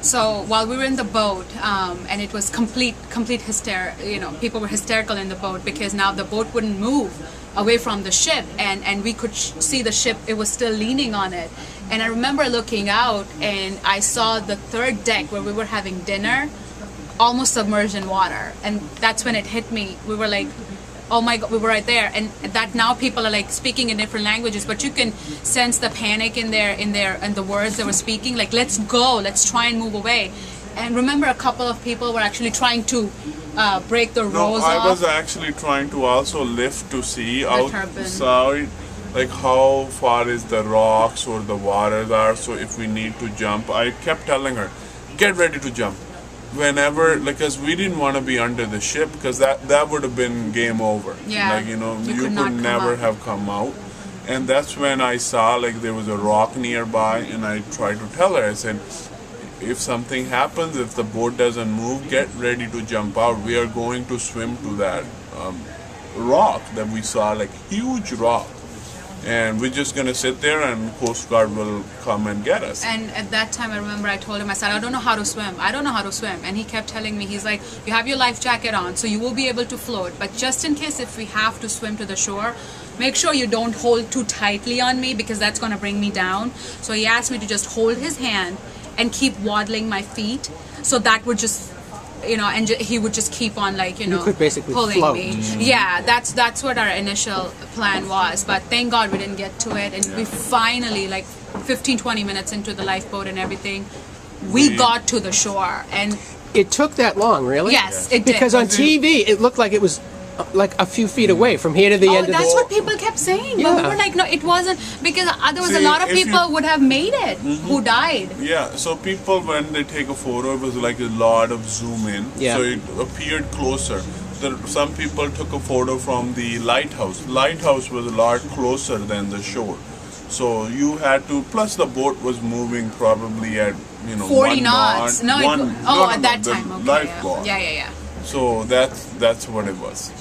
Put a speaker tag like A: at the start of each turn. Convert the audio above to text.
A: So while we were in the boat, and it was complete people were hysterical in the boat because now the boat wouldn't move away from the ship, and we could see the ship, it was still leaning on it. And I remember looking out and I saw the third deck where we were having dinner almost submerged in water, and that's when it hit me. We were like, oh my God, we were right there. And that now people are like speaking in different languages, but you can sense the panic in the words they were speaking, like, let's go, let's try and move away. And remember, a couple of people were actually trying to break the rows off.
B: I was actually trying to also lift to see outside, like how far is the rocks or the waters are, so if we need to jump. I kept telling her, get ready to jump. Whenever, because we didn't want to be under the ship, because that would have been game over.
A: Yeah.
B: Like, you could never have come out. And that's when I saw, like, there was a rock nearby, and I tried to tell her, I said, if something happens, if the boat doesn't move, get ready to jump out. We are going to swim to that rock that we saw, like huge rock. And we're just going to sit there and Coast Guard will come and get us.
A: And at that time, I remember I told him, I said, I don't know how to swim. I don't know how to swim. And he kept telling me, he's like, you have your life jacket on, so you will be able to float. But just in case if we have to swim to the shore, make sure you don't hold too tightly on me because that's going to bring me down. So he asked me to just hold his hand and keep waddling my feet. So that would just... and he would just keep on, like,
C: you could basically
A: pulling
C: float.
A: me. Yeah, that's what our initial plan was. But thank God we didn't get to it, and we finally, like 15-20 minutes into the lifeboat and everything, we got to the shore. And
C: it took that long, really?
A: Yes, it did.
C: Because on TV, it looked like it was like a few feet away from here to the end of the...
A: that's what people kept saying.
C: Yeah.
A: But we were like, no, it wasn't, because there was a lot of people would have made it who died.
B: Yeah, so people, when they take a photo, it was like a lot of zoom in.
C: Yeah.
B: So it appeared closer. Some people took a photo from the lighthouse. Lighthouse was a lot closer than the shore. So you had to, plus the boat was moving probably at,
A: 40 knots. At that time. Okay,
B: lifeboat.
A: Yeah.
B: So that's what it was.